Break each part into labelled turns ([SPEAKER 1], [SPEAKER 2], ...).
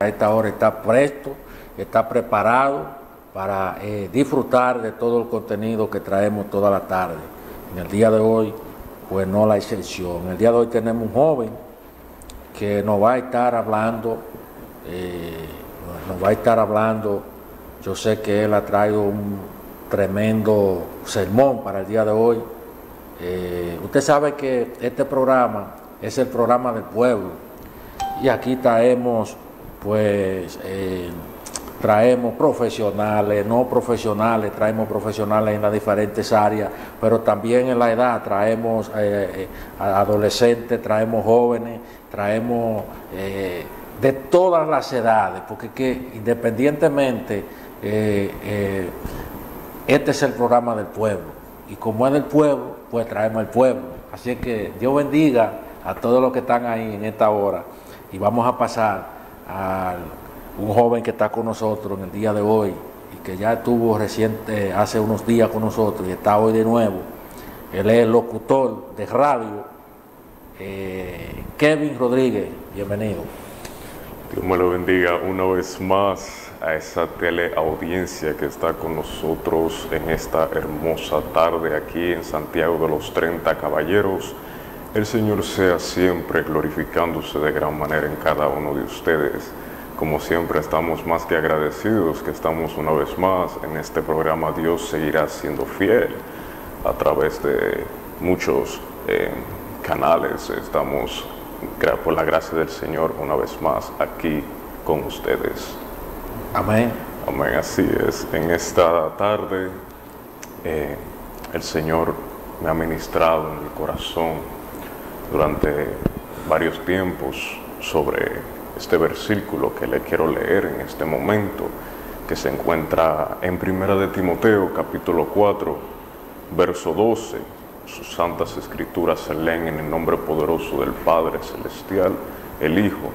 [SPEAKER 1] a esta hora está presto, está preparado para disfrutar de todo el contenido que traemos toda la tarde. En el día de hoy, pues no la excepción. En el día de hoy tenemos un joven que nos va a estar hablando, yo sé que él ha traído un tremendo sermón para el día de hoy. Usted sabe que este programa es el programa del pueblo y aquí traemos traemos profesionales, no profesionales, traemos profesionales en las diferentes áreas, pero también en la edad traemos adolescentes, traemos jóvenes, traemos de todas las edades, porque que independientemente este es el programa del pueblo y como es del pueblo, pues traemos al pueblo. Así que Dios bendiga a todos los que están ahí en esta hora y vamos a pasar a un joven que está con nosotros en el día de hoy y que ya estuvo reciente hace unos días con nosotros y está hoy de nuevo. Él es el locutor de radio, Kevin Rodríguez. Bienvenido.
[SPEAKER 2] Dios me lo bendiga una vez más a esa teleaudiencia que está con nosotros en esta hermosa tarde aquí en Santiago de los 30 Caballeros. El Señor sea siempre glorificándose de gran manera en cada uno de ustedes. Como siempre estamos más que agradecidos que estamos una vez más en este programa. Dios seguirá siendo fiel a través de muchos canales. Estamos por la gracia del Señor una vez más aquí con ustedes.
[SPEAKER 1] Amén.
[SPEAKER 2] Amén, así es. En esta tarde el Señor me ha ministrado en el corazón durante varios tiempos sobre este versículo que le quiero leer en este momento, que se encuentra en Primera de Timoteo, capítulo 4, verso 12. Sus santas escrituras se leen en el nombre poderoso del Padre Celestial, el Hijo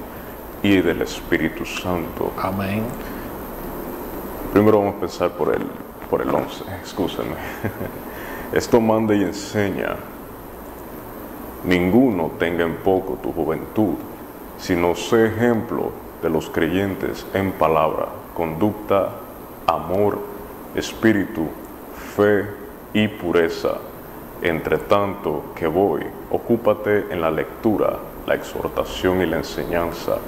[SPEAKER 2] y del Espíritu Santo.
[SPEAKER 1] Amén.
[SPEAKER 2] Primero vamos a empezar por el 11, excúsenme. Esto manda y enseña: ninguno tenga en poco tu juventud, sino sé ejemplo de los creyentes en palabra, conducta, amor, espíritu, fe y pureza. Entre tanto que voy, ocúpate en la lectura, la exhortación y la enseñanza.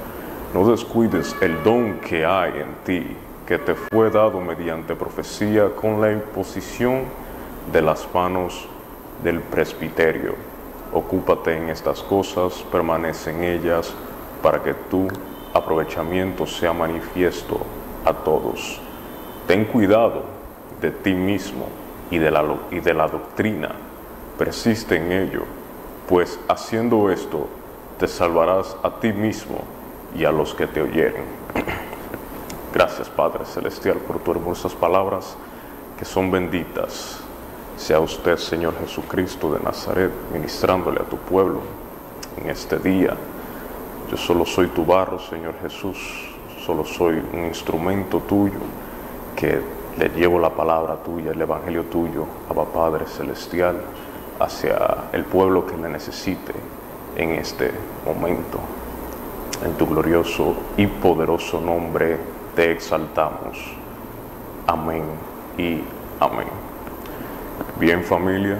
[SPEAKER 2] No descuides el don que hay en ti, que te fue dado mediante profecía con la imposición de las manos del presbiterio. Ocúpate en estas cosas, permanece en ellas, para que tu aprovechamiento sea manifiesto a todos. Ten cuidado de ti mismo y de la doctrina. Persiste en ello, pues haciendo esto te salvarás a ti mismo y a los que te oyeren. Gracias, Padre Celestial, por tus hermosas palabras que son benditas. Sea usted, Señor Jesucristo de Nazaret, ministrándole a tu pueblo en este día. Yo solo soy tu barro, Señor Jesús, solo soy un instrumento tuyo que le llevo la palabra tuya, el evangelio tuyo, Abba Padre Celestial, hacia el pueblo que le necesite en este momento. En tu glorioso y poderoso nombre te exaltamos. Amén y amén. Bien, familia,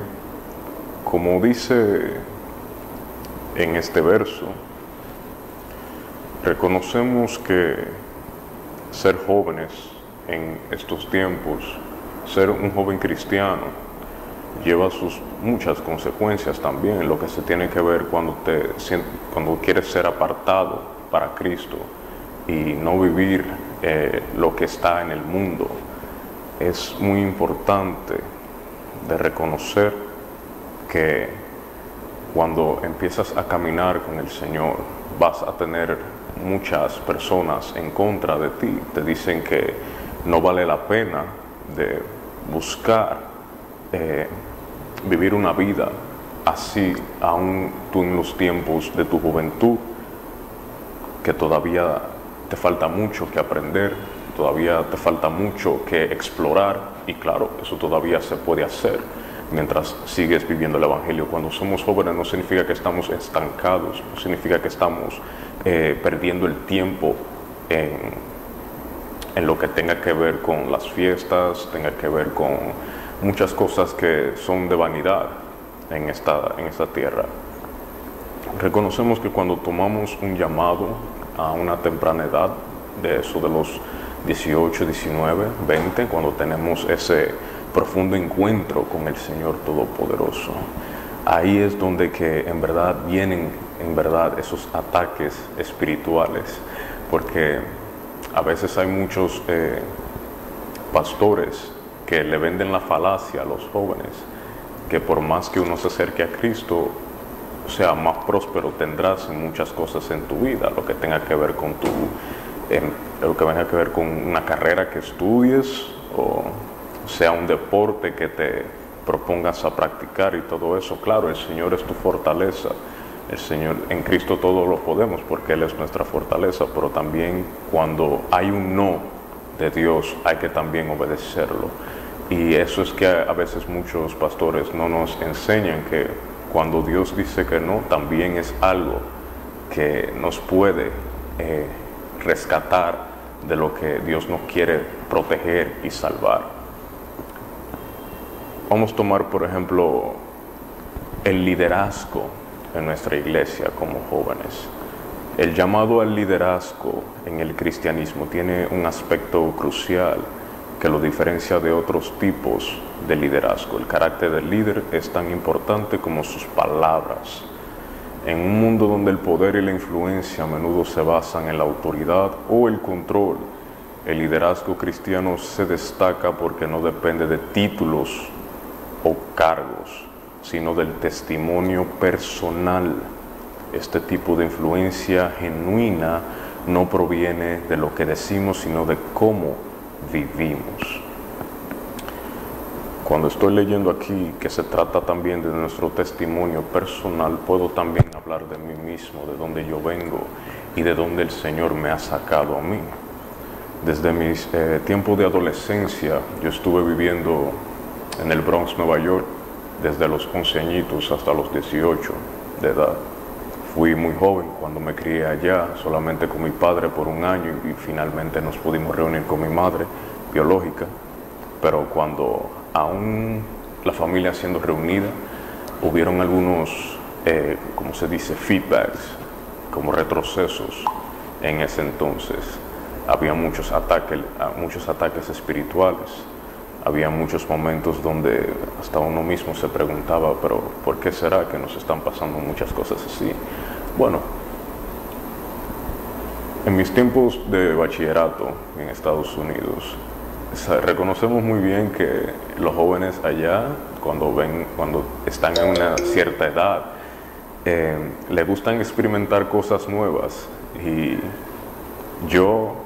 [SPEAKER 2] como dice en este verso, reconocemos que ser jóvenes en estos tiempos, ser un joven cristiano, lleva sus muchas consecuencias también en lo que se tiene que ver cuando quieres ser apartado para Cristo y no vivir lo que está en el mundo. Es muy importante de reconocer que cuando empiezas a caminar con el Señor vas a tener muchas personas en contra de ti. Te dicen que no vale la pena de buscar vivir una vida así, aún tú en los tiempos de tu juventud, que todavía te falta mucho que aprender, todavía te falta mucho que explorar, y claro, eso todavía se puede hacer mientras sigues viviendo el Evangelio. Cuando somos jóvenes no significa que estamos estancados, no significa que estamos perdiendo el tiempo en lo que tenga que ver con las fiestas, tenga que ver con muchas cosas que son de vanidad en esta tierra. Reconocemos que cuando tomamos un llamado a una temprana edad, de eso de los 18, 19, 20, cuando tenemos ese profundo encuentro con el Señor Todopoderoso, ahí es donde que en verdad vienen esos ataques espirituales, porque a veces hay muchos pastores que le venden la falacia a los jóvenes, que por más que uno se acerque a Cristo, o sea, más próspero tendrás en muchas cosas en tu vida, lo que tenga que ver con lo que tenga que ver con una carrera que estudies, o sea un deporte que te propongas a practicar y todo eso. Claro, el Señor es tu fortaleza. El Señor, en Cristo todo lo podemos porque Él es nuestra fortaleza, pero también cuando hay un no de Dios hay que también obedecerlo. Y eso es que a veces muchos pastores no nos enseñan, que cuando Dios dice que no, también es algo que nos puede rescatar de lo que Dios nos quiere proteger y salvar. Vamos a tomar, por ejemplo, el liderazgo en nuestra iglesia como jóvenes. El llamado al liderazgo en el cristianismo tiene un aspecto crucial que lo diferencia de otros tipos de liderazgo. El carácter del líder es tan importante como sus palabras. En un mundo donde el poder y la influencia a menudo se basan en la autoridad o el control, el liderazgo cristiano se destaca porque no depende de títulos o cargos, sino del testimonio personal. Este tipo de influencia genuina no proviene de lo que decimos, sino de cómo vivimos. Cuando estoy leyendo aquí que se trata también de nuestro testimonio personal, puedo también hablar de mí mismo, de dónde yo vengo y de dónde el Señor me ha sacado a mí. Desde mis tiempos de adolescencia, yo estuve viviendo en el Bronx, Nueva York, desde los 11 añitos hasta los 18 de edad. Fui muy joven cuando me crié allá, solamente con mi padre por un año, y finalmente nos pudimos reunir con mi madre biológica. Pero cuando aún la familia siendo reunida, hubieron algunos, como se dice, feedbacks, como retrocesos en ese entonces. Había muchos ataques espirituales. Había muchos momentos donde hasta uno mismo se preguntaba, pero ¿por qué será que nos están pasando muchas cosas así? Bueno, en mis tiempos de bachillerato en Estados Unidos, reconocemos muy bien que los jóvenes allá, cuando están en una cierta edad, les gustan experimentar cosas nuevas, y yo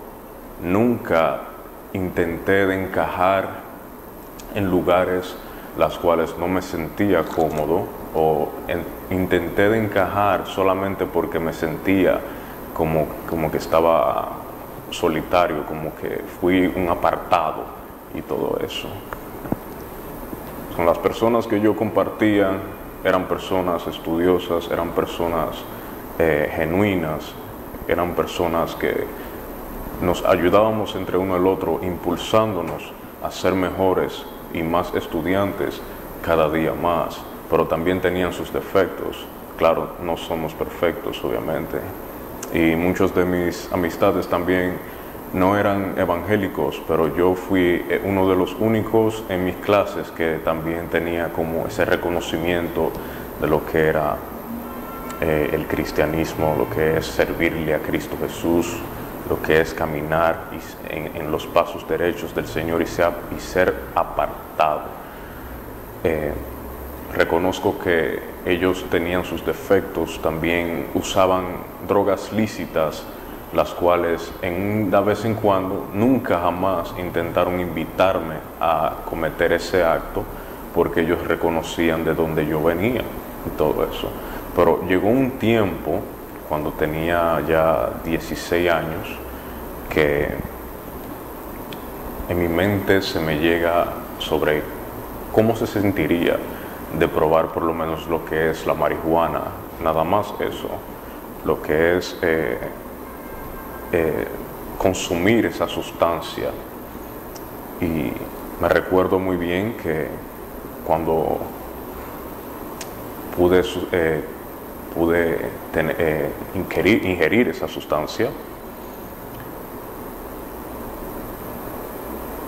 [SPEAKER 2] nunca intenté de encajar en lugares las cuales no me sentía cómodo, o intenté de encajar solamente porque me sentía como que estaba solitario, como que fui un apartado y todo eso. Con las personas que yo compartía eran personas estudiosas, eran personas genuinas, eran personas que nos ayudábamos entre uno al otro, impulsándonos a ser mejores y más estudiantes cada día más, pero también tenían sus defectos. Claro, no somos perfectos, obviamente, y muchos de mis amistades también no eran evangélicos, pero yo fui uno de los únicos en mis clases que también tenía como ese reconocimiento de lo que era el cristianismo, lo que es servirle a Cristo Jesús, lo que es caminar en los pasos derechos del Señor y ser apartado. Reconozco que ellos tenían sus defectos, también usaban drogas lícitas, las cuales de vez en cuando, nunca jamás intentaron invitarme a cometer ese acto, porque ellos reconocían de dónde yo venía y todo eso. Pero llegó un tiempo, cuando tenía ya 16 años, que en mi mente se me llega sobre cómo se sentiría de probar por lo menos lo que es la marihuana, nada más eso, lo que es consumir esa sustancia. Y me recuerdo muy bien que cuando pude ingerir esa sustancia,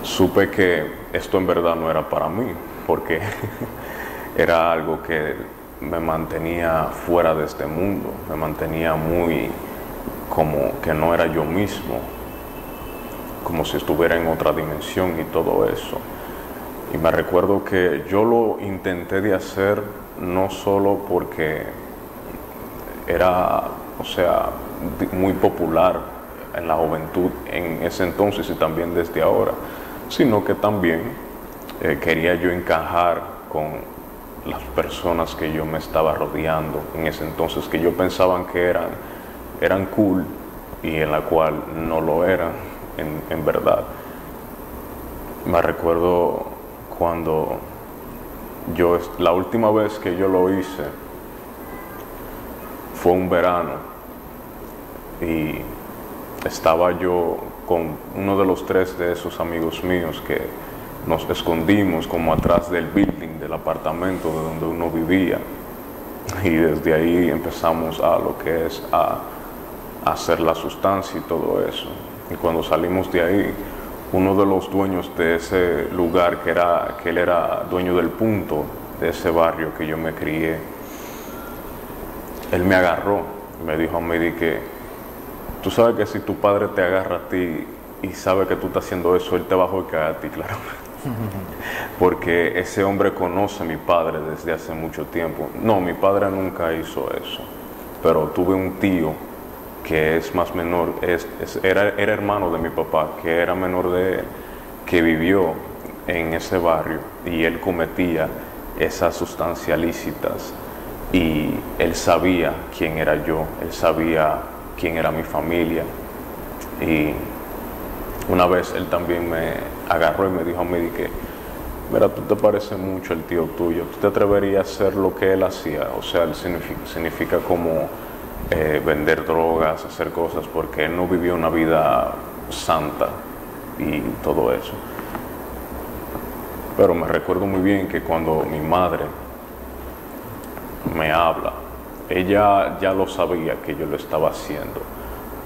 [SPEAKER 2] supe que esto en verdad no era para mí, porque era algo que me mantenía fuera de este mundo, me mantenía muy como que no era yo mismo, como si estuviera en otra dimensión y todo eso. Y me recuerdo que yo lo intenté de hacer no solo porque era, o sea, muy popular en la juventud en ese entonces y también desde ahora, sino que también quería yo encajar con las personas que yo me estaba rodeando en ese entonces, que yo pensaba que eran cool y en la cual no lo eran en verdad. Me recuerdo cuando la última vez que yo lo hice fue un verano y estaba yo con uno de los 3 de esos amigos míos que nos escondimos como atrás del building del apartamento de donde uno vivía, y desde ahí empezamos a lo que es a hacer la sustancia y todo eso. Y cuando salimos de ahí, uno de los dueños de ese lugar, que él era dueño del punto de ese barrio que yo me crié, él me agarró y me dijo a mí que tú sabes que si tu padre te agarra a ti y sabe que tú estás haciendo eso, él te va a juzgar a ti, claro. Porque ese hombre conoce a mi padre desde hace mucho tiempo. No, mi padre nunca hizo eso, pero tuve un tío que es más menor, era hermano de mi papá, que era menor de él, que vivió en ese barrio y él cometía esas sustancias lícitas y él sabía quién era yo, él sabía quién era mi familia. Y una vez él también me agarró y me dijo a mí que, mira, tú te pareces mucho al tío tuyo, tú te atreverías a hacer lo que él hacía. O sea, él significa como vender drogas, hacer cosas, porque él no vivió una vida santa y todo eso. Pero me recuerdo muy bien que cuando mi madre me habla, ella ya lo sabía que yo lo estaba haciendo,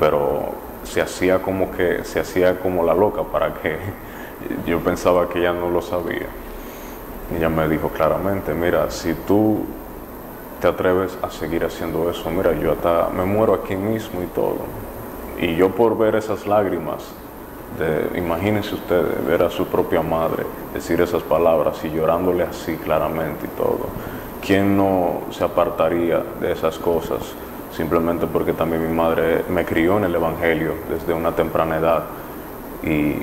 [SPEAKER 2] pero se hacía como la loca para que yo pensaba que ella no lo sabía. Y ella me dijo claramente, mira, si tú te atreves a seguir haciendo eso, mira, yo hasta me muero aquí mismo y todo. Y yo por ver esas lágrimas, imagínense ustedes, ver a su propia madre decir esas palabras y llorándole así claramente y todo, ¿quién no se apartaría de esas cosas? Simplemente porque también mi madre me crió en el Evangelio desde una temprana edad, y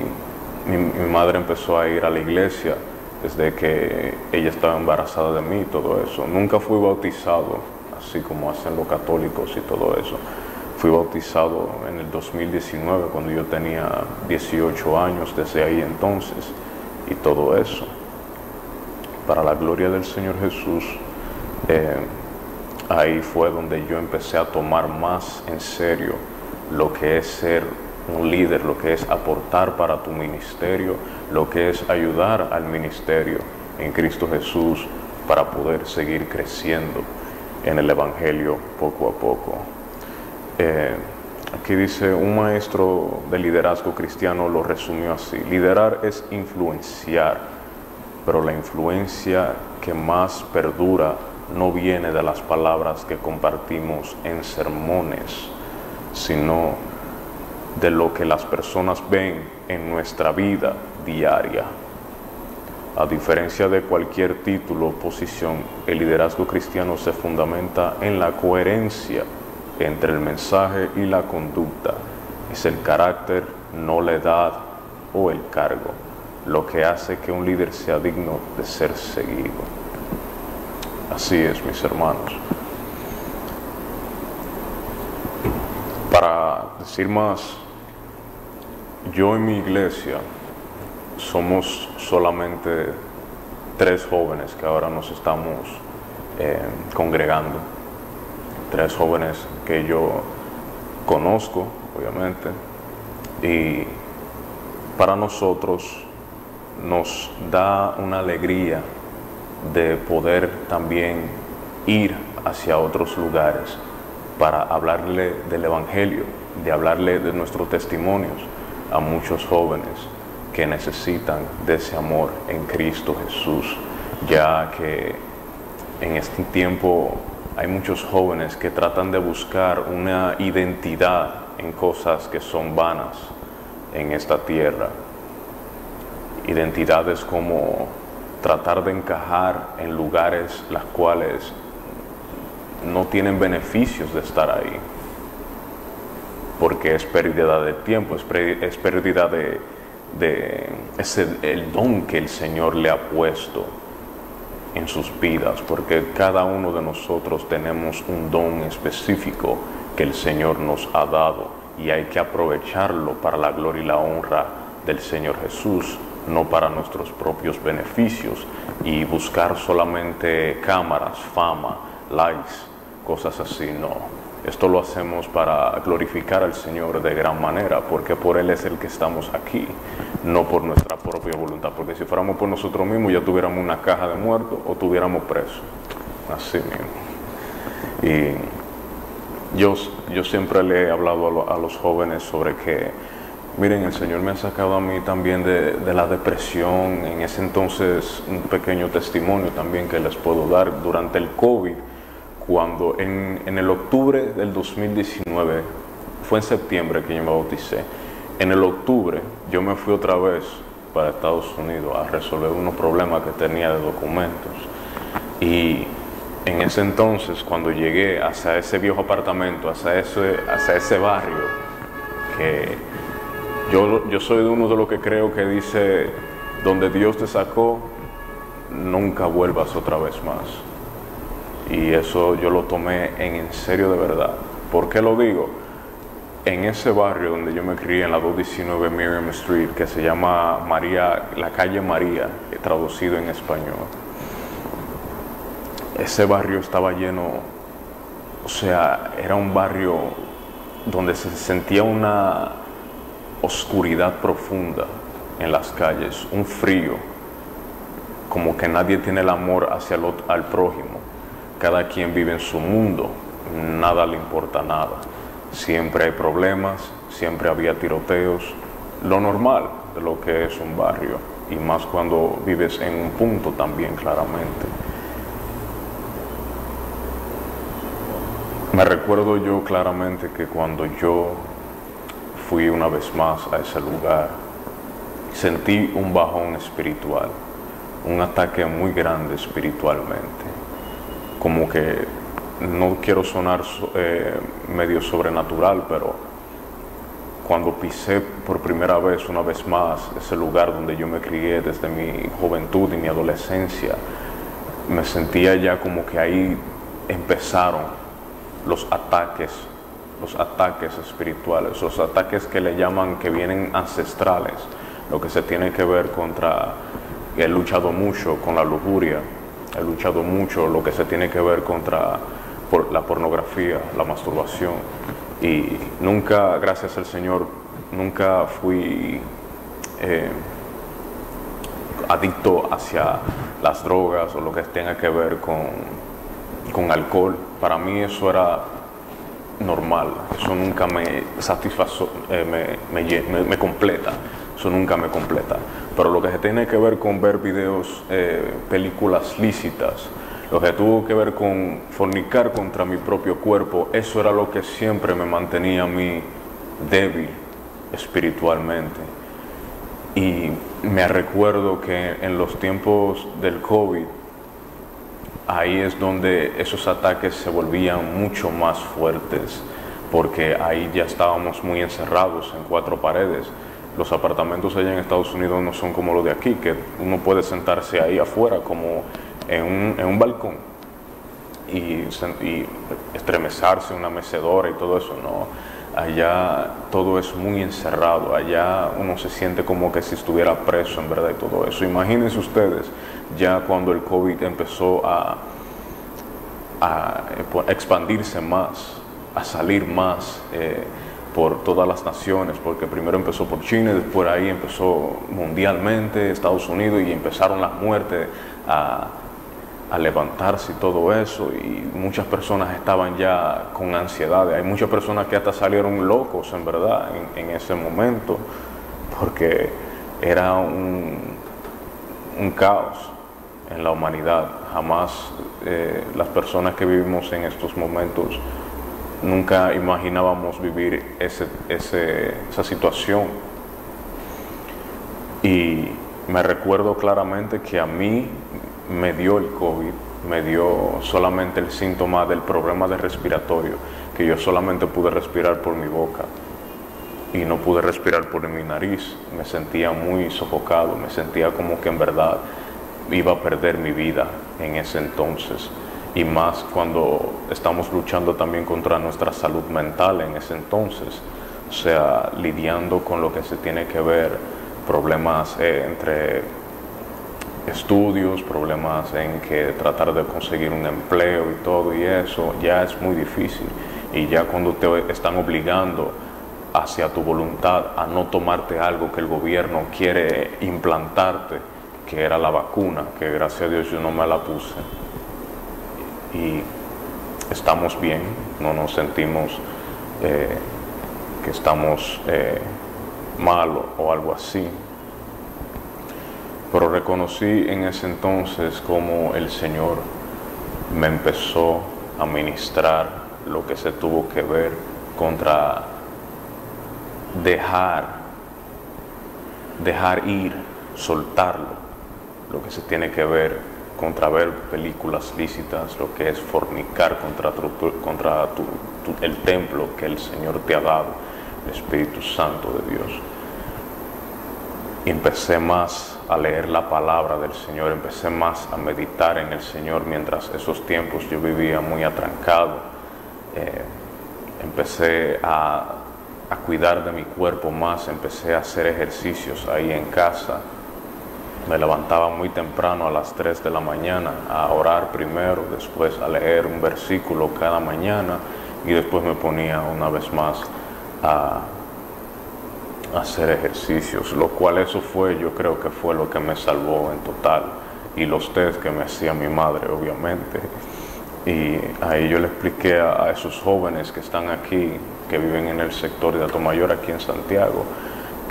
[SPEAKER 2] mi madre empezó a ir a la iglesia desde que ella estaba embarazada de mí y todo eso. Nunca fui bautizado, así como hacen los católicos y todo eso. Fui bautizado en el 2019, cuando yo tenía 18 años, desde ahí entonces, y todo eso. Para la gloria del Señor Jesús, ahí fue donde yo empecé a tomar más en serio lo que es ser un líder, lo que es aportar para tu ministerio, lo que es ayudar al ministerio en Cristo Jesús para poder seguir creciendo en el Evangelio poco a poco. Aquí dice, un maestro de liderazgo cristiano lo resumió así: liderar es influenciar, pero la influencia que más perdura no viene de las palabras que compartimos en sermones, sino de lo que las personas ven en nuestra vida diaria. A diferencia de cualquier título o posición, el liderazgo cristiano se fundamenta en la coherencia entre el mensaje y la conducta. Es el carácter, no la edad o el cargo, lo que hace que un líder sea digno de ser seguido. Así es, mis hermanos. Para decir más, yo en mi iglesia somos solamente 3 jóvenes que ahora nos estamos congregando. 3 jóvenes que yo conozco, obviamente, Y para nosotros nos da una alegría de poder también ir hacia otros lugares para hablarle del Evangelio, de hablarle de nuestros testimonios a muchos jóvenes que necesitan de ese amor en Cristo Jesús, ya que en este tiempo hay muchos jóvenes que tratan de buscar una identidad en cosas que son vanas en esta tierra. Identidades como tratar de encajar en lugares las cuales no tienen beneficios de estar ahí, porque es pérdida de tiempo, es pérdida el don que el Señor le ha puesto en sus vidas, porque cada uno de nosotros tenemos un don específico que el Señor nos ha dado y hay que aprovecharlo para la gloria y la honra del Señor Jesús, no para nuestros propios beneficios y buscar solamente cámaras, fama, likes, cosas así. No, esto lo hacemos para glorificar al Señor de gran manera, porque por Él es el que estamos aquí, no por nuestra propia voluntad, porque si fuéramos por nosotros mismos ya tuviéramos una caja de muertos o tuviéramos presos, así mismo. Y yo siempre le he hablado a los jóvenes sobre que, miren, el Señor me ha sacado a mí también de la depresión. En ese entonces, un pequeño testimonio también que les puedo dar durante el COVID, cuando en el octubre del 2019, fue en septiembre que yo me bauticé, en el octubre yo me fui otra vez para Estados Unidos a resolver unos problemas que tenía de documentos. Y en ese entonces, cuando llegué hacia ese viejo apartamento, hacia ese barrio, que yo soy de uno de los que creo que dice, donde Dios te sacó, nunca vuelvas otra vez más. Y eso yo lo tomé en serio de verdad. ¿Por qué lo digo? En ese barrio donde yo me crié, en la 219 Miriam Street, que se llama María, la calle María, traducido en español, ese barrio estaba lleno, o sea, era un barrio donde se sentía una oscuridad profunda en las calles, un frío, como que nadie tiene el amor hacia al prójimo. Cada quien vive en su mundo, nada le importa nada. Siempre hay problemas, siempre había tiroteos, lo normal de lo que es un barrio, y más cuando vives en un punto también, claramente. Me recuerdo yo claramente que cuando yo fui una vez más a ese lugar, sentí un bajón espiritual, un ataque muy grande espiritualmente. Como que, no quiero sonar medio sobrenatural, pero cuando pisé por primera vez, una vez más, ese lugar donde yo me crié desde mi juventud y mi adolescencia, me sentía ya como que ahí empezaron los ataques espirituales, los ataques que le llaman, que vienen ancestrales, lo que se tiene que ver contra, he luchado mucho con la lujuria, he luchado mucho lo que se tiene que ver contra la pornografía, la masturbación, y nunca, gracias al Señor, nunca fui adicto hacia las drogas o lo que tenga que ver con alcohol. Para mí eso era normal, eso nunca me satisfazo, me completa, eso nunca me completa. Pero lo que se tiene que ver con ver videos, películas lícitas, lo que tuvo que ver con fornicar contra mi propio cuerpo, eso era lo que siempre me mantenía a mí débil espiritualmente. Y me recuerdo que en los tiempos del COVID, ahí es donde esos ataques se volvían mucho más fuertes, porque ahí ya estábamos muy encerrados en cuatro paredes. Los apartamentos allá en Estados Unidos no son como los de aquí, que uno puede sentarse ahí afuera como en un balcón y estremezarse en una mecedora y todo eso. No, allá todo es muy encerrado, allá uno se siente como que si estuviera preso en verdad y todo eso. Imagínense ustedes, ya cuando el COVID empezó a expandirse más, a salir más, por todas las naciones, porque primero empezó por China, y después ahí empezó mundialmente, Estados Unidos, y empezaron las muertes a levantarse y todo eso, y muchas personas estaban ya con ansiedad. Hay muchas personas que hasta salieron locos, en verdad, en ese momento, porque era un caos en la humanidad. Jamás las personas que vivimos en estos momentos nunca imaginábamos vivir esa situación. Y me recuerdo claramente que a mí me dio el COVID, me dio solamente el síntoma del problema de respiratorio, que yo solamente pude respirar por mi boca y no pude respirar por mi nariz. Me sentía muy sofocado, me sentía como que en verdad iba a perder mi vida en ese entonces, y más cuando estamos luchando también contra nuestra salud mental en ese entonces, o sea, lidiando con lo que se tiene que ver, problemas entre estudios, problemas en que tratar de conseguir un empleo y todo, y eso ya es muy difícil. Y ya cuando te están obligando hacia tu voluntad a no tomarte algo que el gobierno quiere implantarte, que era la vacuna, que gracias a Dios yo no me la puse, y estamos bien, no nos sentimos que estamos malos o algo así. Pero reconocí en ese entonces como el Señor me empezó a ministrar lo que se tuvo que ver contra dejar ir, soltarlo, lo que se tiene que ver contra ver películas lícitas, lo que es fornicar contra el templo que el Señor te ha dado, el Espíritu Santo de Dios. Y empecé más a leer la palabra del Señor, empecé más a meditar en el Señor mientras esos tiempos yo vivía muy atrancado. Empecé a cuidar de mi cuerpo más, empecé a hacer ejercicios ahí en casa. Me levantaba muy temprano a las 3 de la mañana a orar primero, después a leer un versículo cada mañana, y después me ponía una vez más a hacer ejercicios, lo cual eso fue, yo creo que fue lo que me salvó en total, y los test que me hacía mi madre, obviamente. Y ahí yo le expliqué a esos jóvenes que están aquí, que viven en el sector de Atomayor aquí en Santiago,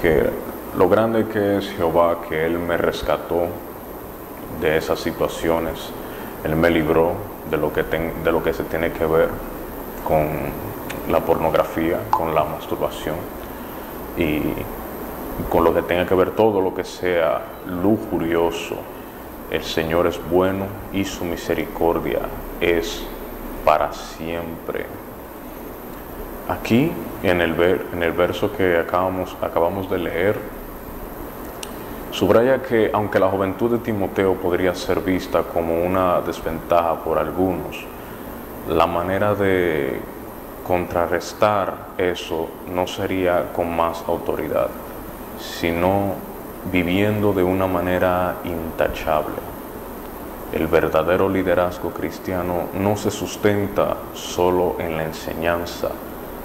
[SPEAKER 2] que lo grande que es Jehová, que Él me rescató de esas situaciones, Él me libró de lo que se tiene que ver con la pornografía, con la masturbación, y con lo que tenga que ver todo lo que sea lujurioso. El Señor es bueno y su misericordia es para siempre. Aquí en el verso que acabamos de leer, subraya que aunque la juventud de Timoteo podría ser vista como una desventaja por algunos, la manera de contrarrestar eso no sería con más autoridad, sino viviendo de una manera intachable. El verdadero liderazgo cristiano no se sustenta solo en la enseñanza,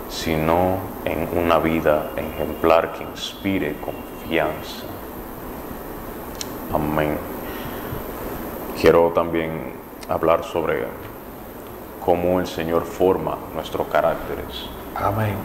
[SPEAKER 2] sino en una vida ejemplar que inspire confianza. Amén. Quiero también hablar sobre cómo el Señor forma nuestros caracteres.
[SPEAKER 1] Amén.